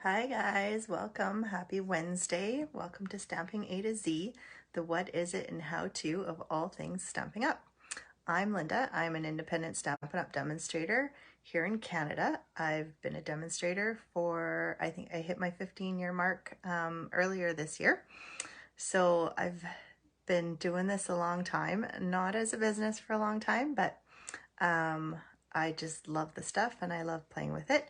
Hi guys, welcome. Happy Wednesday. Welcome to Stamping A to Z, the what is it and how to of all things Stamping Up. I'm Linda. I'm an independent Stampin' Up demonstrator here in Canada. I've been a demonstrator for, I think I hit my 15-year mark earlier this year. So I've been doing this a long time, not as a business for a long time, but I just love the stuff and I love playing with it.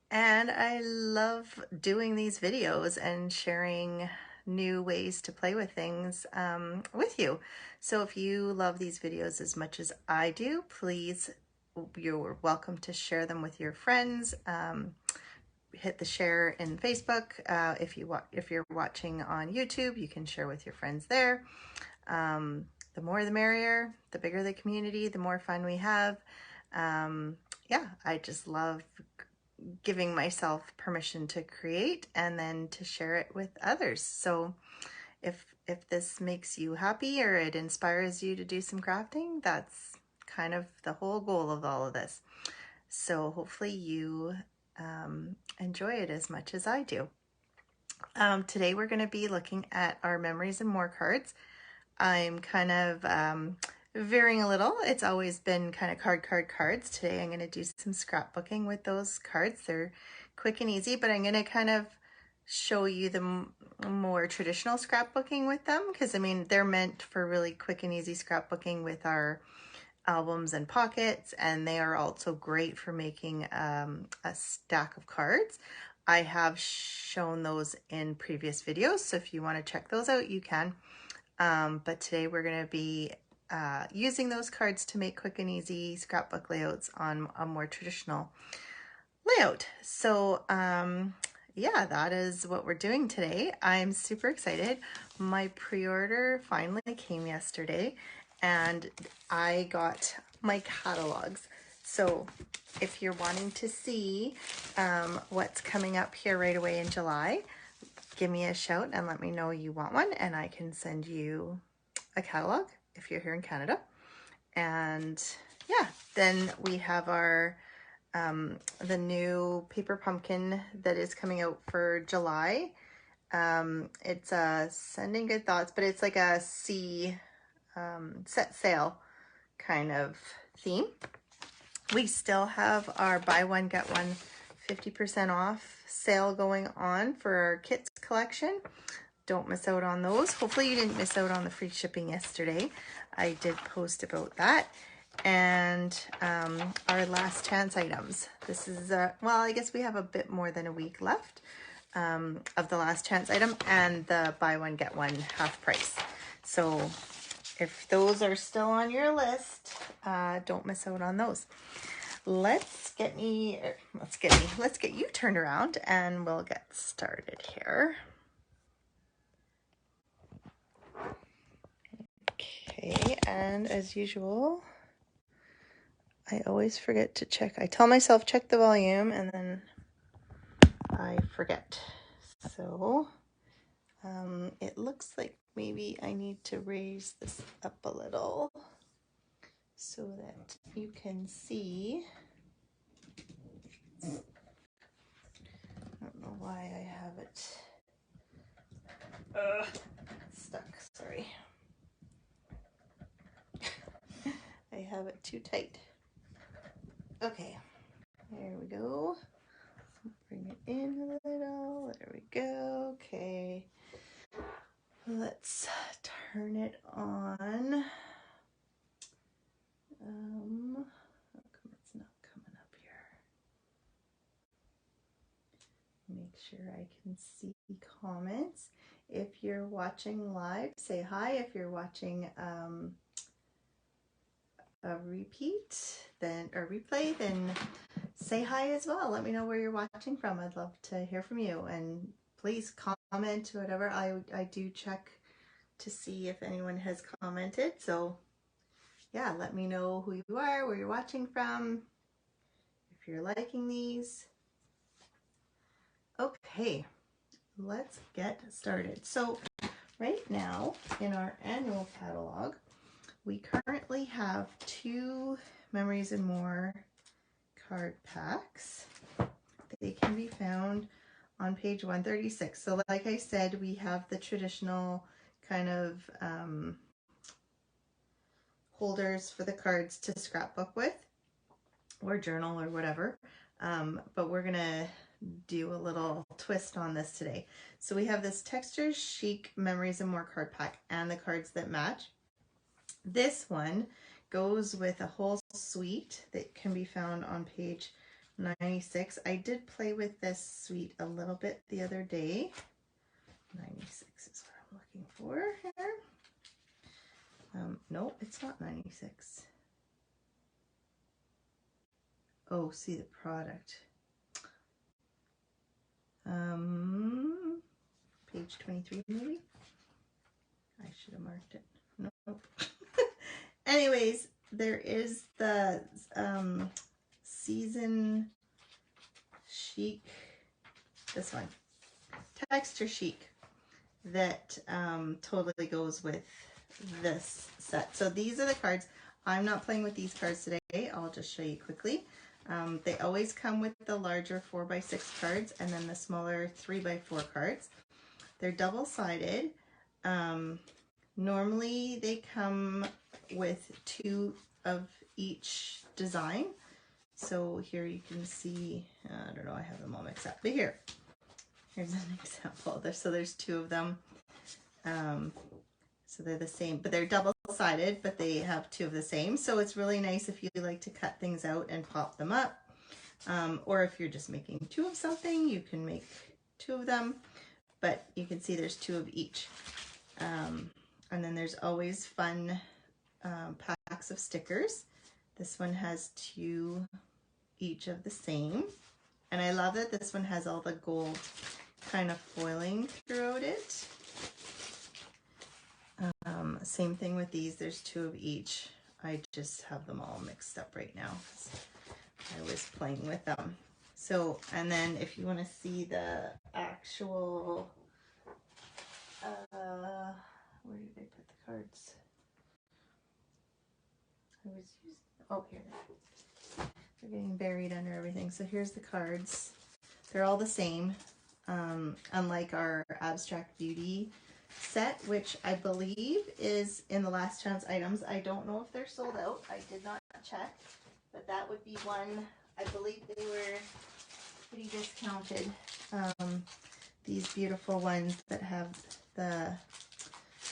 And I love doing these videos and sharing new ways to play with things with you. So if you love these videos as much as I do, please, you're welcome to share them with your friends. Hit the share in Facebook. If you're watching on YouTube, you can share with your friends there. The more the merrier, the bigger the community, the more fun we have. Yeah, I just love giving myself permission to create and then to share it with others. So if this makes you happy or it inspires you to do some crafting, that's kind of the whole goal of all of this. So hopefully you enjoy it as much as I do. Today we're going to be looking at our Memories and More cards. I'm kind of varying a little. It's always been kind of cards. Today I'm going to do some scrapbooking with those cards. They're quick and easy, but I'm going to kind of show you the more traditional scrapbooking with them, because I mean they're meant for really quick and easy scrapbooking with our albums and pockets, and they are also great for making a stack of cards. I have shown those in previous videos, so if you want to check those out, you can. But today we're going to be using those cards to make quick and easy scrapbook layouts on a more traditional layout. So yeah, that is what we're doing today. I'm super excited. My pre-order finally came yesterday and I got my catalogs. So if you're wanting to see what's coming up here right away in July, give me a shout and let me know you want one, and I can send you a catalog if you're here in Canada. And yeah, then we have our the new paper pumpkin that is coming out for July. It's a Sending Good Thoughts, but it's like a set sail kind of theme. We still have our buy one get one 50% off sale going on for our kits collection. Don't miss out on those. Hopefully you didn't miss out on the free shipping yesterday. I did post about that. And our last chance items. This is, well, I guess we have a bit more than a week left of the last chance item and the buy one get one half price. So if those are still on your list, don't miss out on those. Let's get you turned around and we'll get started here. Okay, and as usual, I always forget to check. I tell myself check the volume and then I forget. So it looks like maybe I need to raise this up a little so that you can see. I don't know why I have it stuck, sorry. I have it too tight. Okay, there we go. Bring it in a little, there we go, okay. Let's turn it on. How come it's not coming up here? Make sure I can see comments. If you're watching live, say hi. If you're watching a repeat, then or replay, then say hi as well. Let me know where you're watching from. I'd love to hear from you, and please comment whatever. I do check to see if anyone has commented. So yeah, let me know who you are, where you're watching from, if you're liking these. Okay, let's get started. So right now in our annual catalog, we currently have 2 Memories and More card packs. They can be found on page 136. So like I said, we have the traditional kind of holders for the cards to scrapbook with, or journal or whatever. But we're gonna do a little twist on this today. So we have this Texture Chic Memories and More card pack and the cards that match. This one goes with a whole suite that can be found on page 96. I did play with this suite a little bit the other day. 96 is what I'm looking for here. No, it's not 96. Oh, see the product. Page 23 maybe? I should have marked it. Nope. Anyways, there is the Season Chic, this one, Texture Chic, that totally goes with this set. So these are the cards. I'm not playing with these cards today. I'll just show you quickly. They always come with the larger 4x6 cards and then the smaller 3x4 cards. They're double-sided. Normally they come with 2 of each design. So here you can see, I don't know, I have them all mixed up, but here's an example. So there's 2 of them. So they're the same, but they're double-sided, but they have 2 of the same. So it's really nice if you like to cut things out and pop them up. Or if you're just making 2 of something, you can make 2 of them, but you can see there's 2 of each. And then there's always fun packs of stickers. This one has 2 each of the same. And I love that this one has all the gold kind of foiling throughout it. Same thing with these, there's 2 of each. I just have them all mixed up right now because I was playing with them. So, and then if you want to see the actual, where did I put the cards? I was using, oh, here. They're getting buried under everything. So here's the cards. They're all the same, unlike our Abstract Beauty set, which I believe is in the last chance items. I don't know if they're sold out. I did not check, but that would be one. I believe they were pretty discounted. These beautiful ones that have the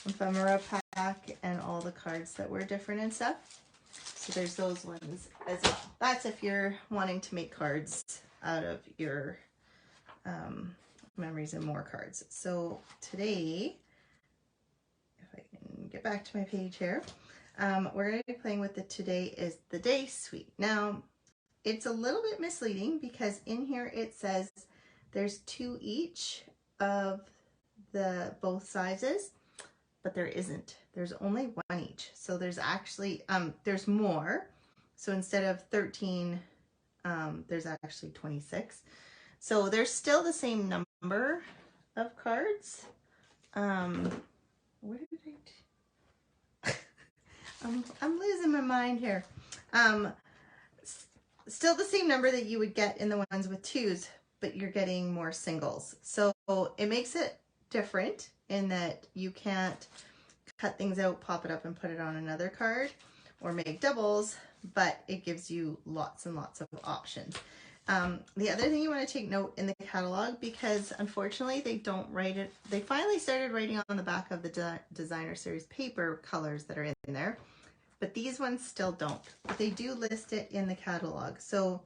ephemera pack and all the cards that were different and stuff. So there's those ones as well. That's if you're wanting to make cards out of your Memories and More cards. So today, if I can get back to my page here, we're going to be playing with the Today is the Day suite. Now, it's a little bit misleading because in here it says there's 2 each of the both sizes, but there isn't. There's only 1 each. So there's actually, there's more. So instead of 13, there's actually 26. So there's still the same number of cards. What did I do? I'm losing my mind here. Still the same number that you would get in the ones with 2s, but you're getting more singles. So it makes it different in that you can't cut things out, pop it up and put it on another card or make doubles, but it gives you lots and lots of options. The other thing you want to take note in the catalog, because unfortunately they don't write it, they finally started writing on the back of the designer series paper colors that are in there, but these ones still don't. But they do list it in the catalog. So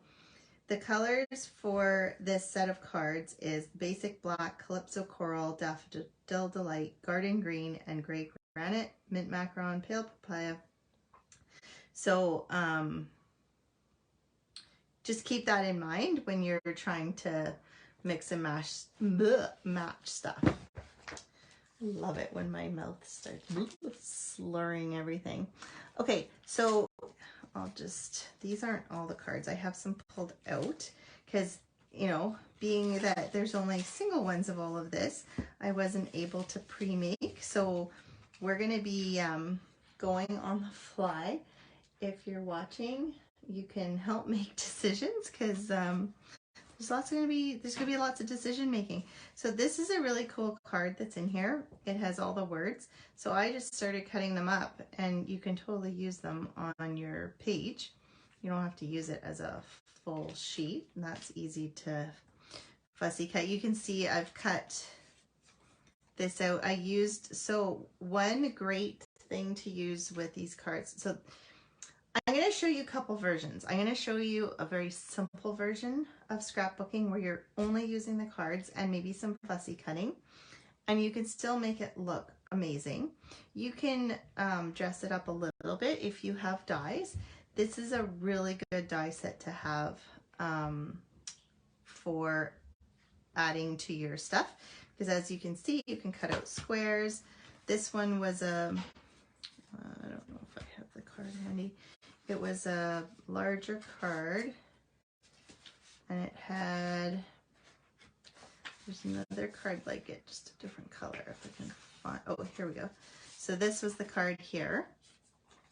the colors for this set of cards is Basic Black, Calypso Coral, Daffodil Delight, Garden Green, and Gray Granite, Mint Macaron, Pale Papaya. So just keep that in mind when you're trying to mix and match stuff. Love it when my mouth starts slurring everything. Okay, so I'll just, these aren't all the cards. I have some pulled out because, you know, being that there's only single ones of all of this, I wasn't able to pre-make. So we're going to be going on the fly. If you're watching, you can help make decisions because there's gonna be lots of decision making. So this is a really cool card that's in here. It has all the words. So I just started cutting them up, and you can totally use them on your page. You don't have to use it as a full sheet, and that's easy to fussy cut. You can see I've cut this out. So one great thing to use with these cards, so I'm going to show you a couple versions. I'm going to show you a very simple version of scrapbooking where you're only using the cards and maybe some fussy cutting, and you can still make it look amazing. You can dress it up a little bit if you have dies. This is a really good die set to have for adding to your stuff, because as you can see, you can cut out squares. This one was I don't know if I have the card handy. It was a larger card, and it had, there's another card like it, just a different color if I can find, oh, here we go. So this was the card here.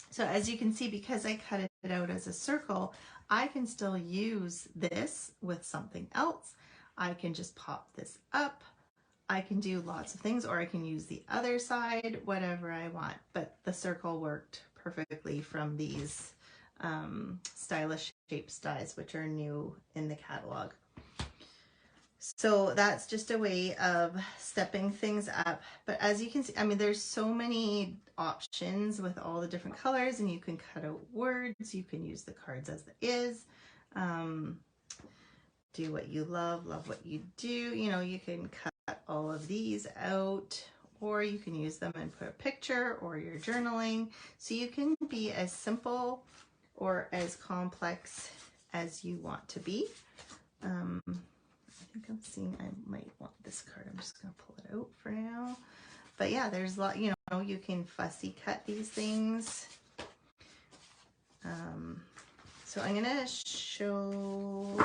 So as you can see, because I cut it out as a circle, I can still use this with something else. I can just pop this up. I can do lots of things, or I can use the other side, whatever I want. But the circle worked perfectly from these stylish shaped dies, which are new in the catalog. So that's just a way of stepping things up. But as you can see, I mean, there's so many options with all the different colors, and you can cut out words. You can use the cards as it is. Do what you love what you do. You know, you can cut all of these out, or you can use them and put a picture, or you're journaling. So you can be as simple or as complex as you want to be. I think I'm seeing I might want this card. I'm just going to pull it out for now. But yeah, there's a lot, you know, you can fussy cut these things. So I'm going to show,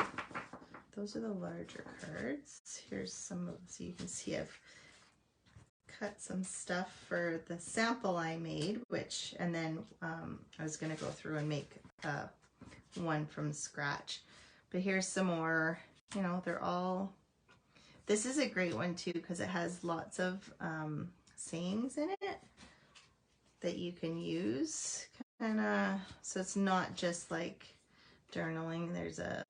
those are the larger cards. Here's some of, so you can see I've cut some stuff for the sample I made, which, and then I was going to go through and make one from scratch. But here's some more, you know, they're all, this is a great one too, because it has lots of sayings in it that you can use, kind of, so it's not just like journaling. There's a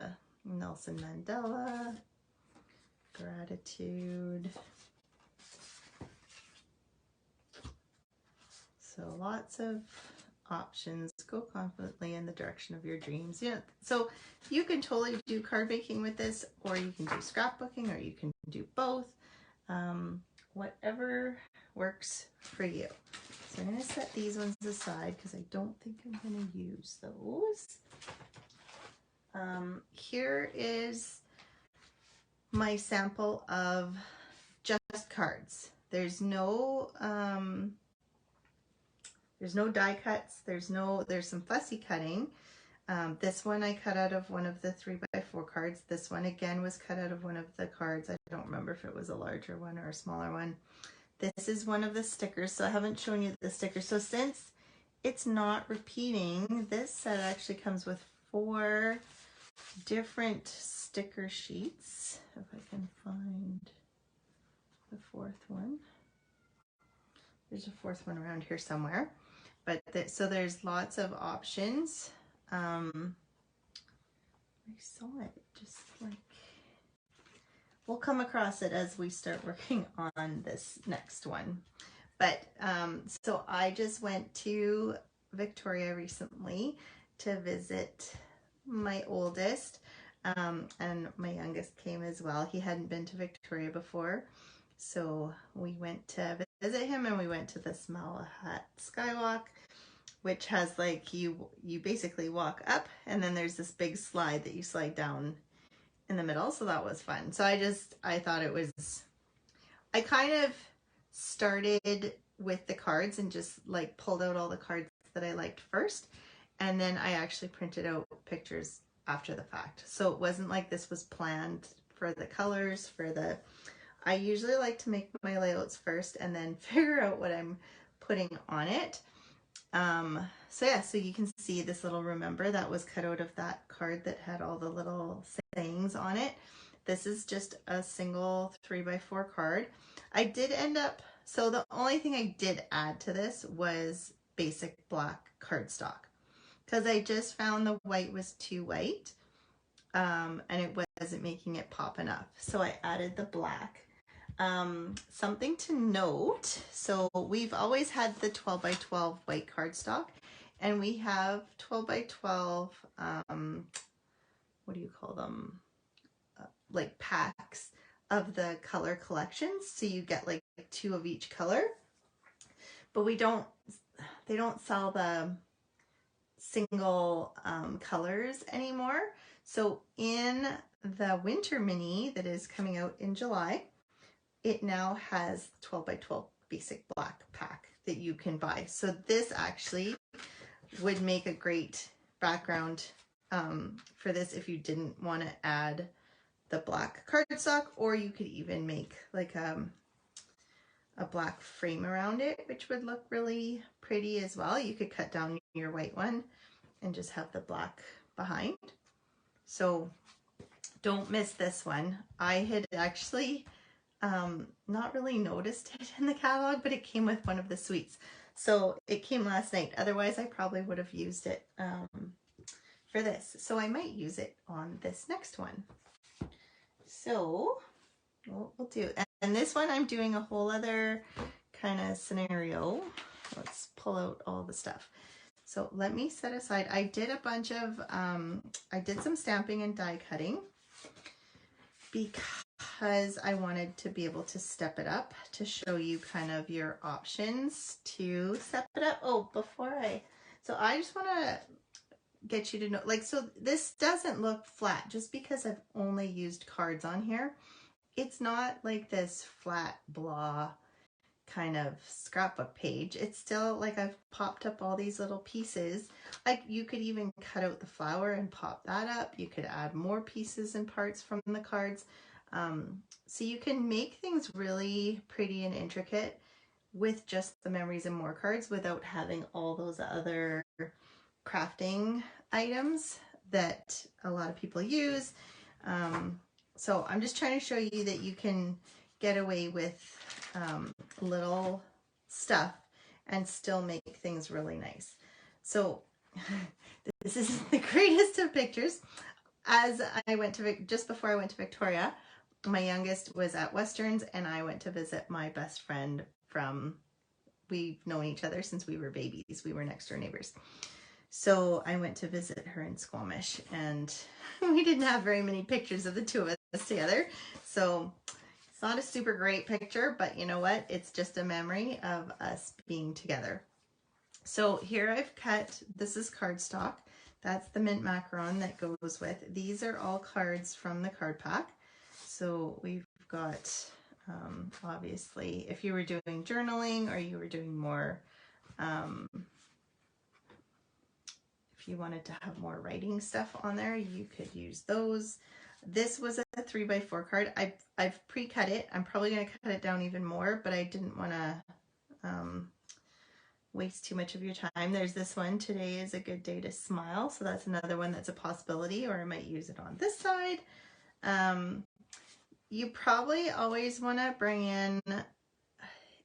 Nelson Mandela, gratitude. So lots of options. Go confidently in the direction of your dreams. Yeah, so you can totally do card making with this, or you can do scrapbooking, or you can do both. Whatever works for you. So I'm going to set these ones aside because I don't think I'm going to use those. Here is my sample of just cards. There's no die cuts. There's some fussy cutting. This one I cut out of one of the 3x4 cards. This one again was cut out of one of the cards. I don't remember if it was a larger one or a smaller one. This is one of the stickers, so I haven't shown you the stickers. So since it's not repeating, this set actually comes with 4 different sticker sheets. If I can find the 4th one. There's a 4th one around here somewhere. But so there's lots of options. I saw it just like, we'll come across it as we start working on this next one. But so I just went to Victoria recently to visit my oldest, and my youngest came as well. He hadn't been to Victoria before, so we went to visit him, and we went to the Smala Hut Skywalk, which has like, you basically walk up, and then there's this big slide that you slide down in the middle. So that was fun. So I thought it was, I kind of started with the cards and just like pulled out all the cards that I liked first, and then I actually printed out pictures after the fact. So it wasn't like this was planned for the colors, I usually like to make my layouts first and then figure out what I'm putting on it. So yeah, so you can see this little remember that was cut out of that card that had all the little sayings on it. This is just a single 3x4 card. I did end up, so the only thing I did add to this was basic black cardstock because I just found the white was too white, and it wasn't making it pop enough. So I added the black. Something to note, so we've always had the 12x12 white cardstock, and we have 12x12, what do you call them? Like packs of the color collections. So you get like 2 of each color, but they don't sell the single colors anymore. So in the winter mini that is coming out in July, it now has 12x12 basic black pack that you can buy. So this actually would make a great background for this if you didn't want to add the black cardstock, or you could even make like a black frame around it, which would look really pretty as well. You could cut down your white one and just have the black behind. So don't miss this one. I had actually not really noticed it in the catalog, but it came with one of the suites. So it came last night. Otherwise, I probably would have used it for this. So I might use it on this next one. So we'll do. And this one I'm doing a whole other kind of scenario. Let's pull out all the stuff. So let me set aside, I did a bunch of, I did some stamping and die cutting because I wanted to be able to step it up to show you kind of your options to step it up. Oh, so I just want to get you to know, like, so this doesn't look flat just because I've only used cards on here. It's not like this flat blah kind of scrapbook page. It's still like I've popped up all these little pieces. Like you could even cut out the flower and pop that up. You could add more pieces and parts from the cards. So you can make things really pretty and intricate with just the Memories and More cards without having all those other crafting items that a lot of people use. So I'm just trying to show you that you can get away with little stuff and still make things really nice. So this isn't the greatest of pictures. As I went to, just before I went to Victoria, my youngest was at Westerns and I went to visit my best friend from, we've known each other since we were babies. We were next door neighbors. So I went to visit her in Squamish and we didn't have very many pictures of the two of us together. So it's not a super great picture, but you know what? It's just a memory of us being together. So here I've cut, this is cardstock. That's the mint macaron that goes with. These are all cards from the card pack. So we've got, obviously, if you were doing journaling or you were doing more, if you wanted to have more writing stuff on there, you could use those. This was a 3x4 card. I've pre-cut it. I'm probably going to cut it down even more, but I didn't want to waste too much of your time. There's this one, today is a good day to smile. So that's another one that's a possibility, or I might use it on this side. You probably always want to bring in,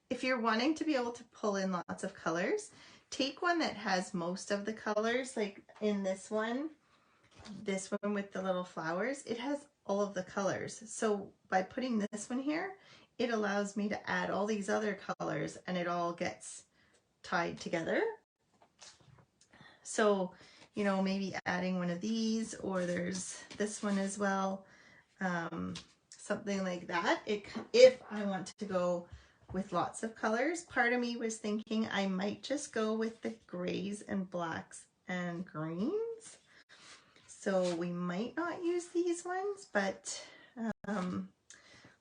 if you're wanting to be able to pull in lots of colors, take one that has most of the colors, like in this one with the little flowers, it has all of the colors. So by putting this one here, it allows me to add all these other colors and it all gets tied together. So, you know, maybe adding one of these, or there's this one as well, something like that. If I want to go with lots of colors, part of me was thinking I might just go with the grays and blacks and greens. So we might not use these ones, but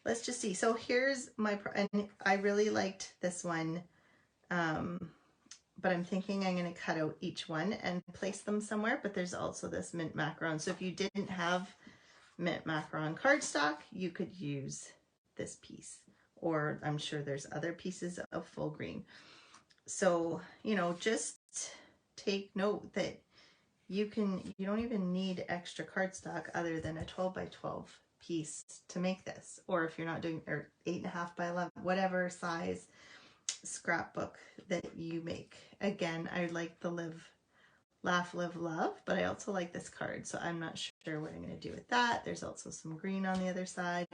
let's just see. So here's my, and I really liked this one, but I'm thinking I'm going to cut out each one and place them somewhere. But there's also this mint macaron. So if you didn't have mint macaron cardstock, you could use this piece, or I'm sure there's other pieces of full green. So, you know, just take note that you don't even need extra cardstock other than a 12x12 piece to make this, or if you're not doing, or 8.5 by 11, whatever size scrapbook that you make. Again, I like the live, laugh, live, love, but I also like this card, so I'm not sure what I'm going to do with that. There's also some green on the other side.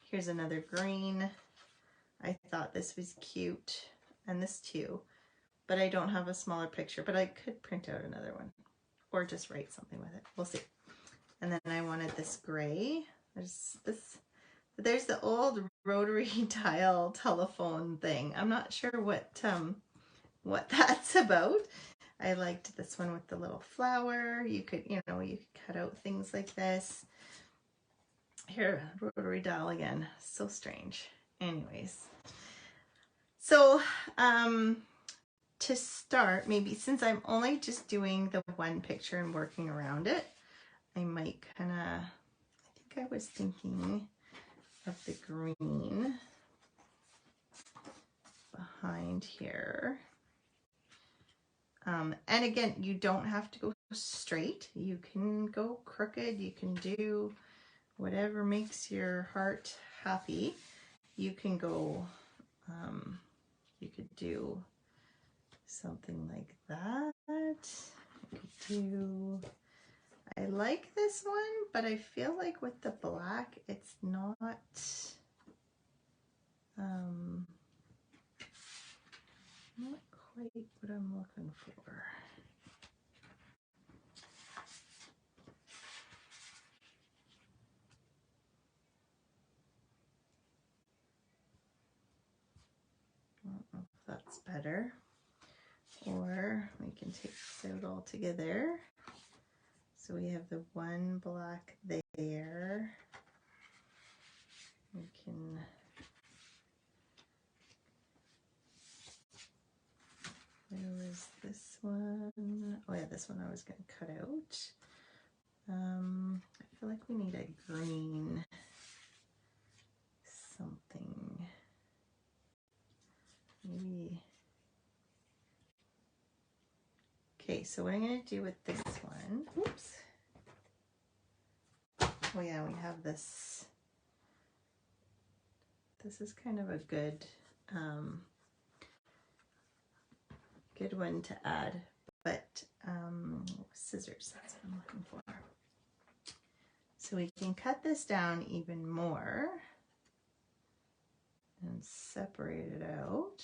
Here's another green. I thought this was cute, and this too, but I don't have a smaller picture, but I could print out another one or just write something with it. We'll see. And then I wanted this gray. There's the old rotary dial telephone thing. I'm not sure what that's about. I liked this one with the little flower. You could, you could cut out things like this. Here, rotary dial again. So strange. Anyways. So, to start, maybe since I'm only just doing the one picture and working around it, I might kind of, I think I was thinking of the green behind here. And again, you don't have to go straight. You can go crooked. You can do whatever makes your heart happy. You can go, you could do something like that. You could do, I like this one, but I feel like with the black, it's not, not quite what I'm looking for. I don't know if that's better. Or we can take this out all together. So we have the one black there. We can, where was this one? Oh yeah, this one I was going to cut out. I feel like we need a green something. Maybe. Okay, so what I'm going to do with this one, oops. Oh yeah, we have this. This is kind of a good, good one to add, but scissors, that's what I'm looking for. So we can cut this down even more and separate it out.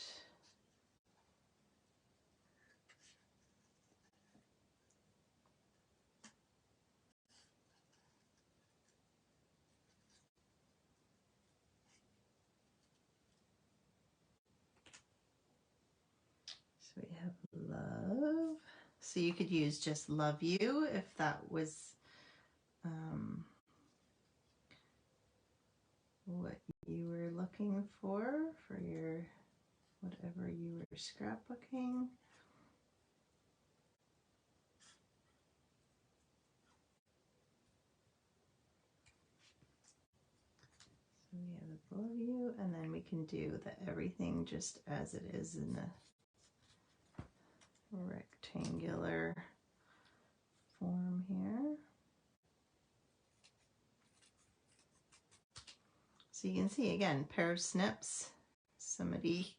So we have love. So you could use just love you if that was what you were looking for your whatever you were scrapbooking. So we have love you, and then we can do the everything just as it is in the rectangular form here. So you can see again, pair of snips, some adhesive.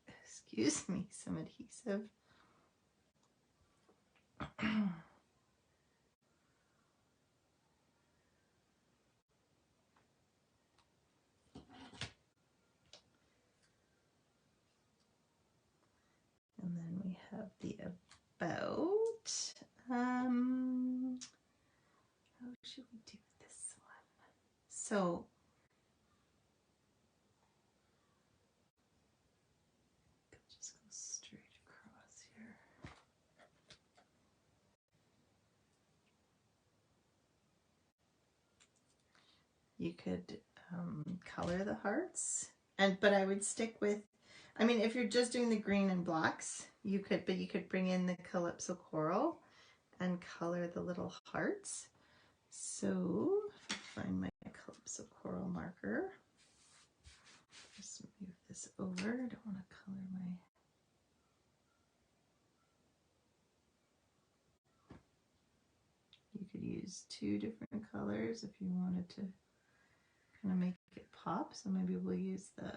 And then we have the about. How should we do this one? So just go straight across here. You could color the hearts, but I would stick with, I mean, if you're just doing the green and blacks, you could, but you could bring in the Calypso Coral and color the little hearts. So if I find my Calypso Coral marker, just move this over. I don't want to color my, you could use 2 different colors if you wanted to kind of make it pop. So maybe we'll use the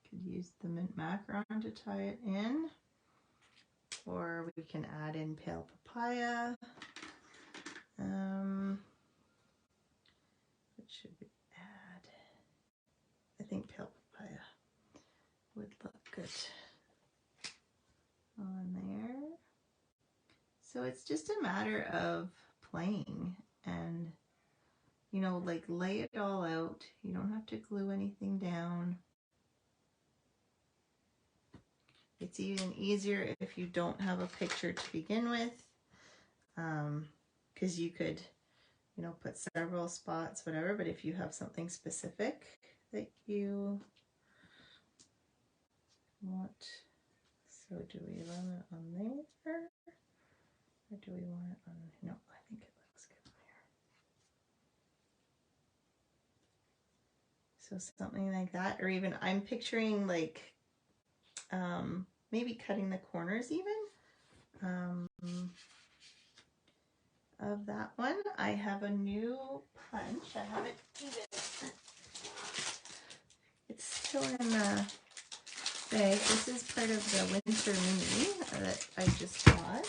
could use the mint macaron to tie it in, or we can add in pale papaya. What should we add? I think pale papaya would look good on there. So it's just a matter of playing and, you know, like lay it all out. You don't have to glue anything down. It's even easier if you don't have a picture to begin with, because you could, you know, put several spots, whatever, but if you have something specific that you want, so do we want it on there, or do we want it on, no, I think it looks good there. So something like that, or even I'm picturing like maybe cutting the corners even of that one. I have a new punch. I haven't even, it's still in the bag. This is part of the winter mini that I just got.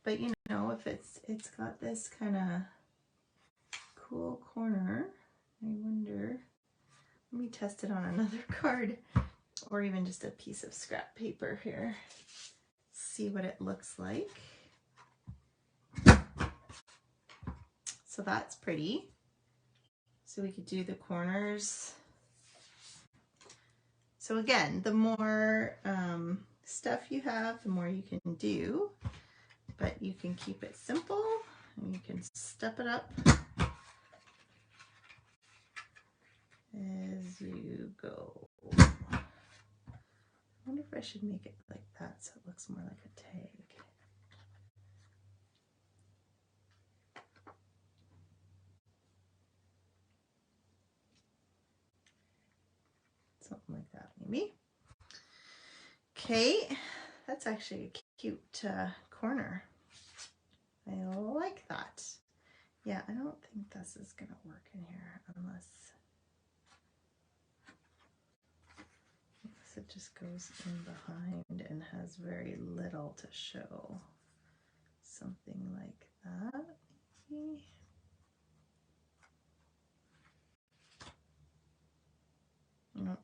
But you know, if it's got this kind of cool corner, I wonder, let me test it on another card or even just a piece of scrap paper here. See what it looks like. So that's pretty. So we could do the corners. So again, the more stuff you have, the more you can do, but you can keep it simple and you can step it up as you go. I wonder if I should make it like that so it looks more like a tag. Something like that maybe. Okay, that's actually a cute corner. I like that. Yeah, I don't think this is gonna work in here unless it just goes in behind and has very little to show. Something like that, maybe. No,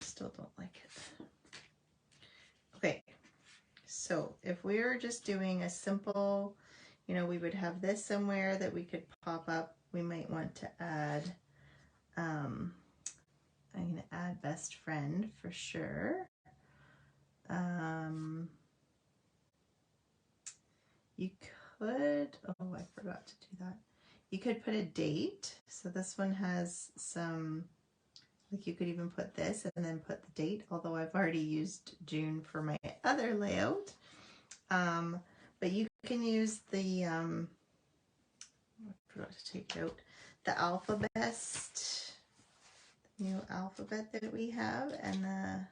still don't like it. Okay, so if we were just doing a simple, you know, we would have this somewhere that we could pop up. We might want to add, I'm going to add best friend for sure. You could, oh, I forgot to do that. You could put a date. So this one has some, like you could even put this and then put the date, although I've already used June for my other layout. But you can use the, I forgot to take out, the alphabet, new alphabet that we have, and the,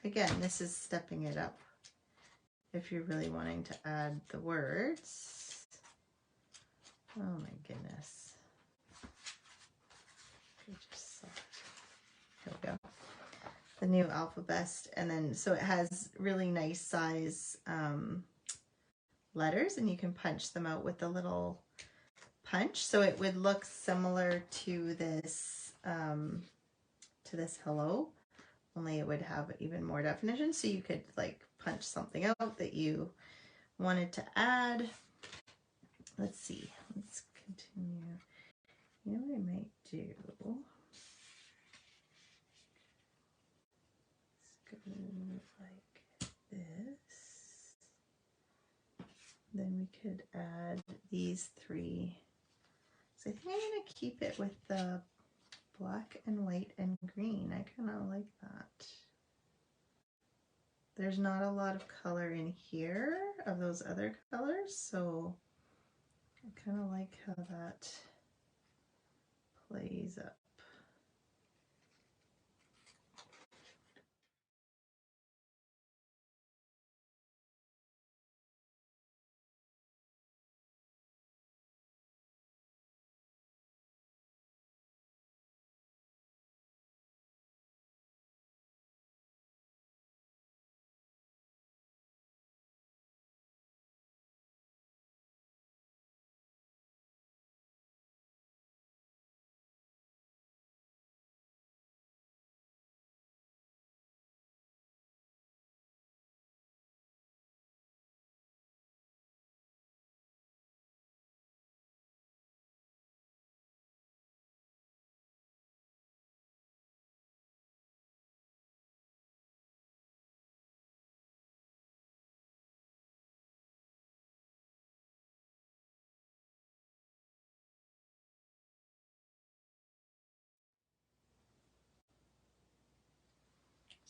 again, this is stepping it up if you're really wanting to add the words. Oh my goodness. I just saw it. Here we go. The new alphabet, and then so it has really nice size letters, and you can punch them out with a little punch, so it would look similar to this hello, only it would have even more definition. So you could like punch something out that you wanted to add. Let's see, let's continue. You know what I might do? Let's go like this. Then we could add these three. So I think I'm going to keep it with the black and white and green. I kind of like that. There's not a lot of color in here of those other colors, so I kind of like how that plays up.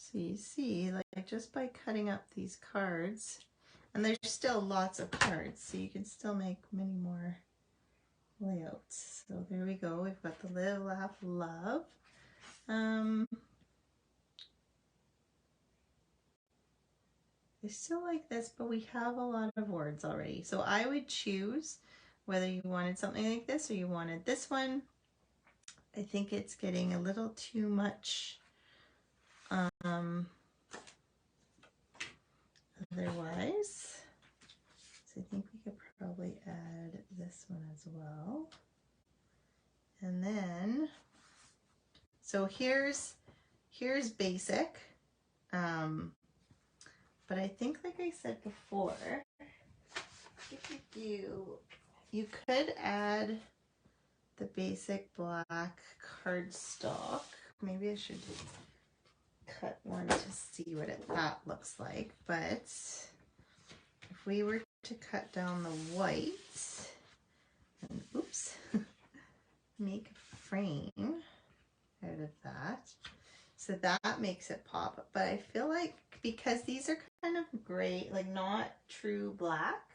So you see, like just by cutting up these cards, and there's still lots of cards, so you can still make many more layouts. So there we go. We've got the Live, Laugh, Love. I still like this, but we have a lot of words already. So I would choose whether you wanted something like this or you wanted this one. I think it's getting a little too much otherwise. So I think we could probably add this one as well. And then, so here's basic. But I think, like I said before, if you could add the basic black cardstock. Maybe I should cut one to see what that looks like. But if we were to cut down the white and oops, make a frame out of that. So that makes it pop. But I feel like because these are kind of gray, like not true black,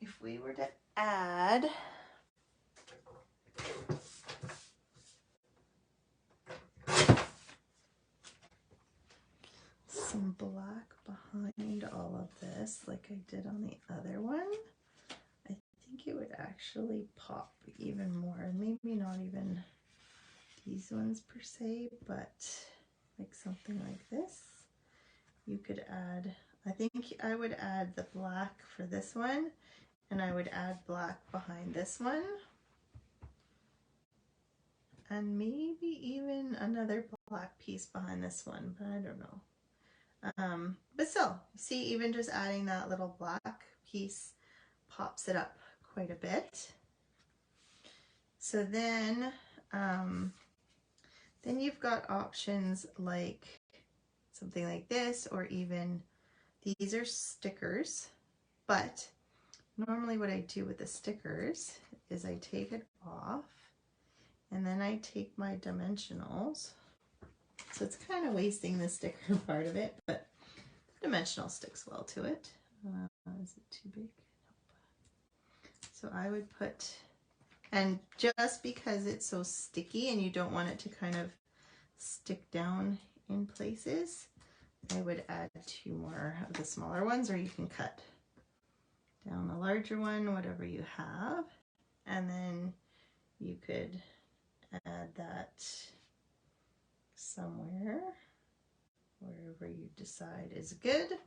if we were to add some black behind all of this, like I did on the other one, I think it would actually pop even more. Maybe not even these ones per se, but like something like this. You could add, I think I would add the black for this one, and I would add black behind this one. And maybe even another black piece behind this one, but I don't know. But still, see, even just adding that little black piece pops it up quite a bit. So then you've got options like something like this, or even these are stickers. But normally what I do with the stickers is I take it off and then I take my dimensionals. So it's kind of wasting the sticker part of it, but the dimensional sticks well to it. Is it too big? Nope. So I would put, and just because it's so sticky and you don't want it to kind of stick down in places, I would add 2 more of the smaller ones, or you can cut down the larger one, whatever you have. And then you could add that somewhere, wherever you decide is good.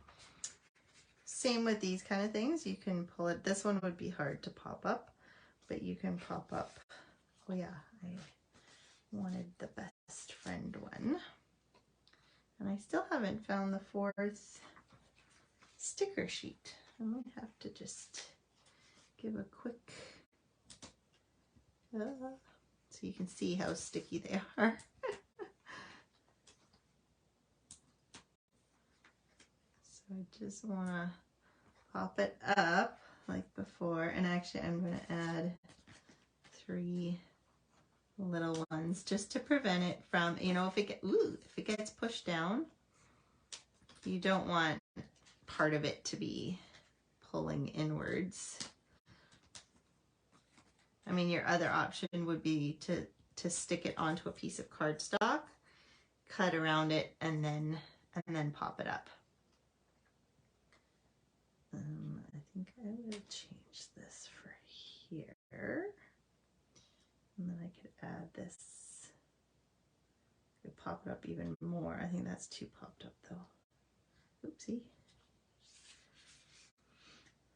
Same with these kind of things. You can pull it. This one would be hard to pop up, but you can pop up. Oh yeah, I wanted the best friend one. And I still haven't found the 4th sticker sheet. I might have to just give a quick, so you can see how sticky they are. So I just want to pop it up like before, and actually I'm going to add 3 little ones just to prevent it from, you know, if it gets pushed down, you don't want part of it to be pulling inwards. I mean, your other option would be to stick it onto a piece of cardstock, cut around it, and then pop it up. I think I will change this for here, and then I could add this. I could pop it up even more. I think that's too popped up though. Oopsie.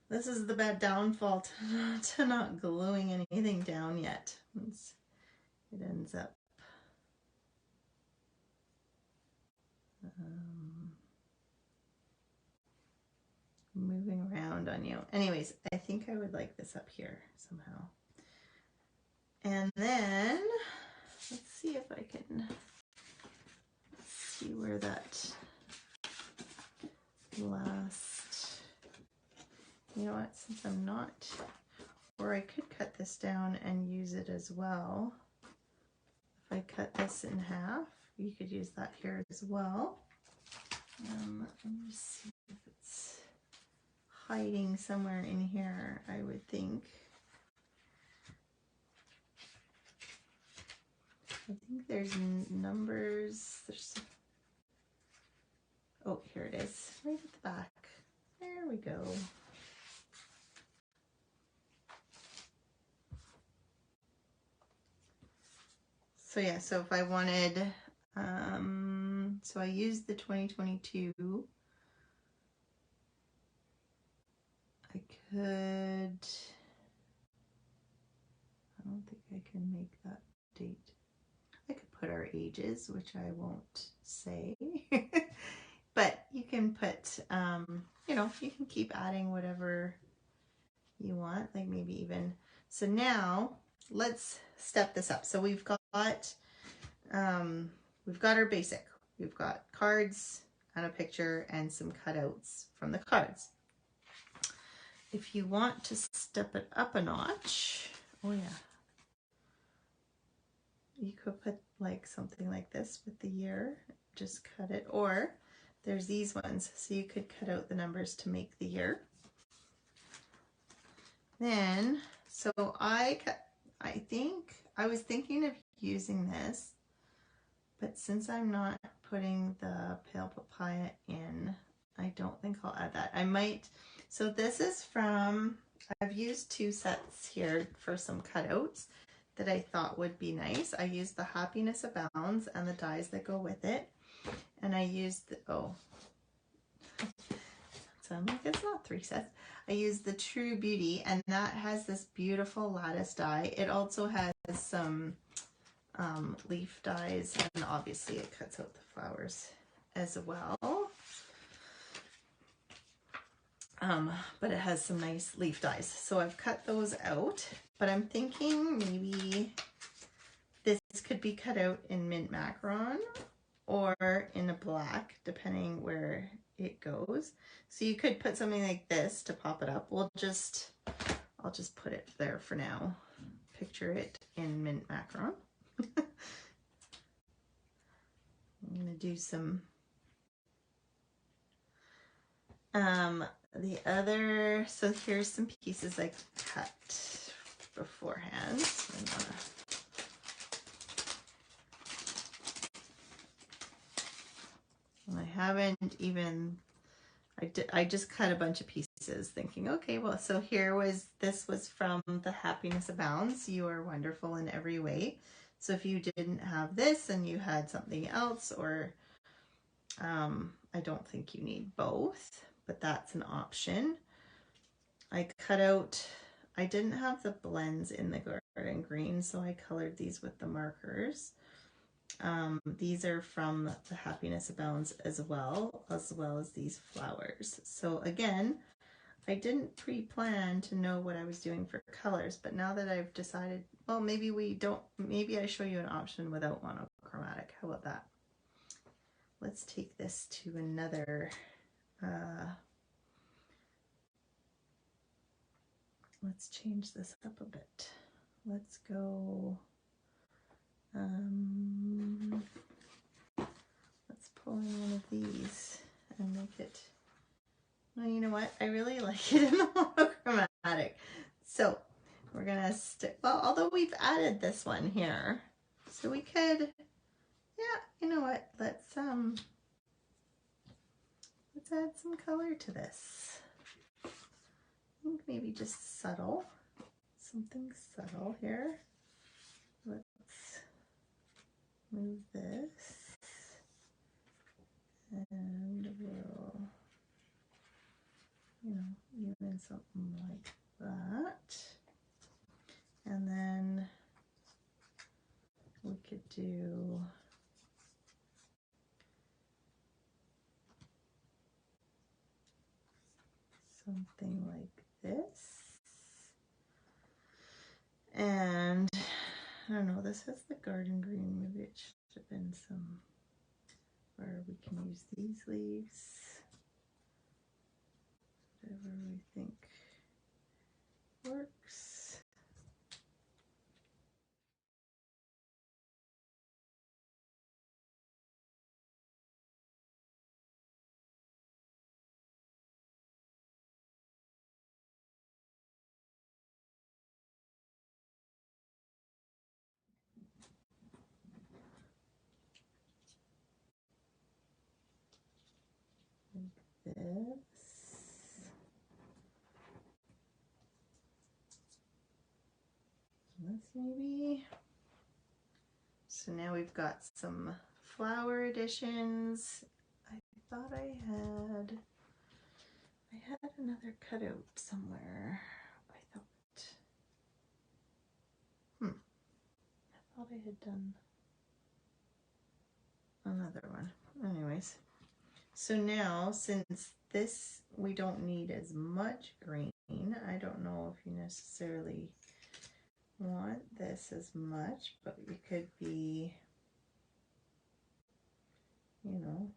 This is the bad downfall to not gluing anything down yet. It ends up moving around on you. Anyways, I think I would like this up here somehow. And then let's see if I can see where that last, you know what, since I'm not, or I could cut this down and use it as well. If I cut this in half, you could use that here as well. Let me see if it's hiding somewhere in here, I would think. I think there's numbers. Oh, here it is, right at the back. There we go. So yeah, so if I wanted, so I used the 2022. I could, I don't think I can make that date. I could put our ages, which I won't say, but you can put, you know, you can keep adding whatever you want, like maybe even, so now let's step this up. So we've got our basic. We've got cards and a picture and some cutouts from the cards. If you want to step it up a notch, oh yeah, you could put like something like this with the year, just cut it, or there's these ones, so you could cut out the numbers to make the year. Then, so I think I was thinking of using this, but since I'm not putting the pale papaya in, I don't think I'll add that. I might, so this is from, I've used 2 sets here for some cutouts that I thought would be nice. I used the Happiness Abounds and the dies that go with it. And I used, oh, so I'm like, it's not 3 sets. I used the True Beauty, and that has this beautiful lattice die. It also has some leaf dies, and obviously it cuts out the flowers as well. But it has some nice leaf dies. So I've cut those out, but I'm thinking maybe this could be cut out in mint macaron or in a black, depending where it goes. So you could put something like this to pop it up. I'll just put it there for now. Picture it in mint macaron. I'm gonna do some the other, so here's some pieces I cut beforehand. I haven't even, I just cut a bunch of pieces thinking, okay, well, so this was from the Happiness Abounds. You are wonderful in every way. So if you didn't have this and you had something else, or I don't think you need both, but that's an option. I cut out, I didn't have the blends in the garden green, so I colored these with the markers. These are from the Happiness Abounds as well as these flowers. So again, I didn't pre-plan to know what I was doing for colors, but now that I've decided, well, maybe I show you an option without monochromatic. How about that? Let's take this to another, let's change this up a bit. Let's go, let's pull in one of these and make it, well, you know what? I really like it in the monochromatic. So we're gonna stick, well, although we've added this one here, so we could, yeah, you know what? Let's add some color to this. I think maybe just subtle, something subtle here. Let's move this, and we'll, you know, even something like that. And then we could do something like this. And I don't know, this has the garden green, maybe it should have been some, or we can use these leaves, whatever we think works. this maybe. So now we've got some flower additions. I thought I had another cutout somewhere. I thought I had done another one. Anyways, so now since this, we don't need as much green, I don't know if you necessarily want this as much, but you could be, you know,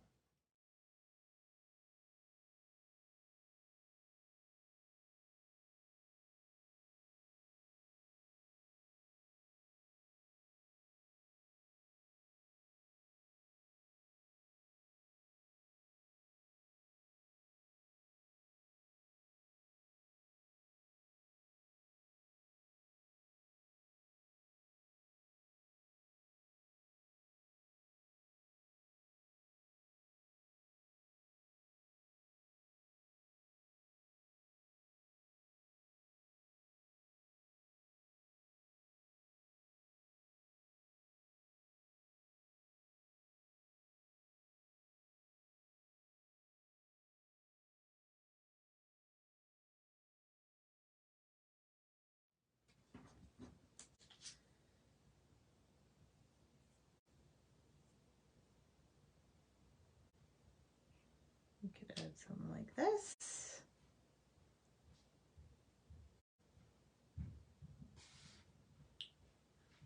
you could add something like this.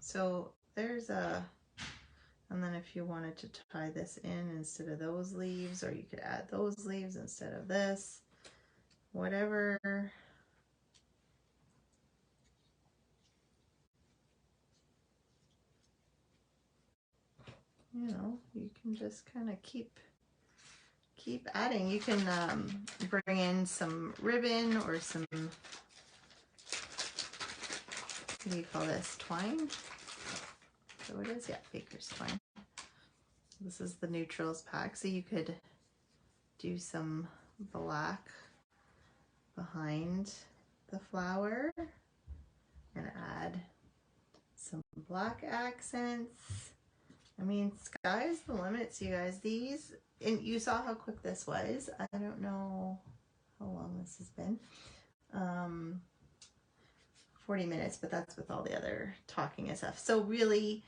So there's a, and then if you wanted to tie this in instead of those leaves, or you could add those leaves instead of this, whatever. You know, you can just kind of keep adding. You can bring in some ribbon or some, what do you call this, twine? So it is, yeah, baker's twine. This is the neutrals pack, so you could do some black behind the flower and add some black accents. I mean, sky's the limits, you guys. These, and you saw how quick this was. I don't know how long this has been. 40 minutes, but that's with all the other talking and stuff. So really,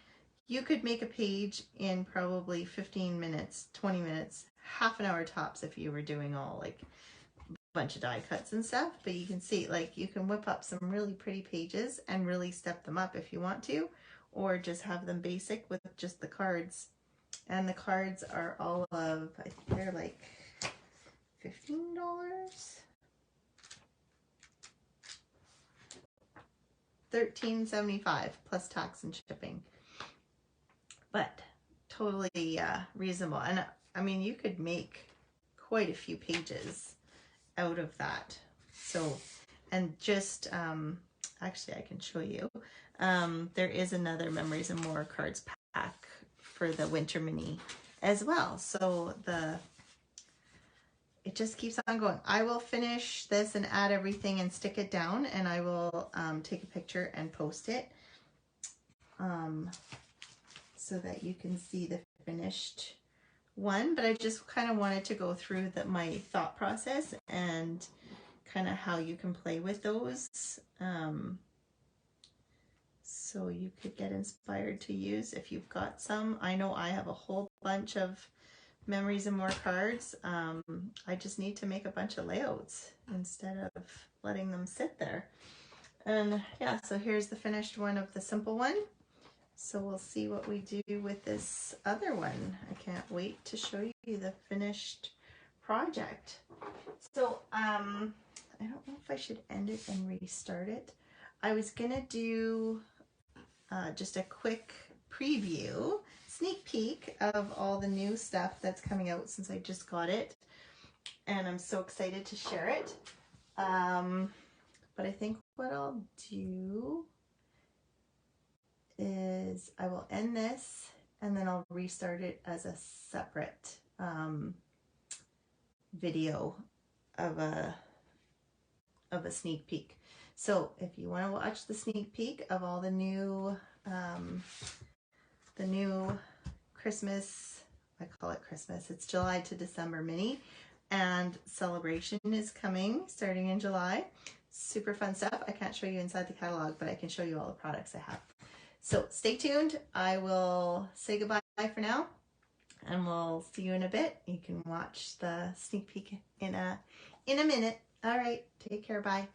you could make a page in probably 15 minutes, 20 minutes, half an hour tops if you were doing all like a bunch of die cuts and stuff. But you can see, like, you can whip up some really pretty pages and really step them up if you want to, or just have them basic with just the cards. And the cards are all of, I think they're like $15. $13.75 plus tax and shipping, but totally reasonable. And I mean, you could make quite a few pages out of that. So, and just actually I can show you, there is another Memories and More cards pack for the winter mini as well. So it just keeps on going. I will finish this and add everything and stick it down, and I will take a picture and post it so that you can see the finished one. But I just kind of wanted to go through my thought process and kind of how you can play with those, so you could get inspired to use if you've got some. I know I have a whole bunch of Memories and More cards. I just need to make a bunch of layouts instead of letting them sit there. And yeah, so here's the finished one of the simple one. So we'll see what we do with this other one. I can't wait to show you the finished project. So I don't know if I should end it and restart it. I was gonna do just a quick preview, sneak peek of all the new stuff that's coming out since I just got it, and I'm so excited to share it. But I think what I'll do is I will end this and then I'll restart it as a separate video of a sneak peek. So if you want to watch the sneak peek of all the new Christmas, I call it Christmas, it's July to December mini, and Celebration is coming starting in July. Super fun stuff. I can't show you inside the catalog, but I can show you all the products I have. So stay tuned. I will say goodbye for now, and we'll see you in a bit. You can watch the sneak peek in a minute. All right, take care. Bye.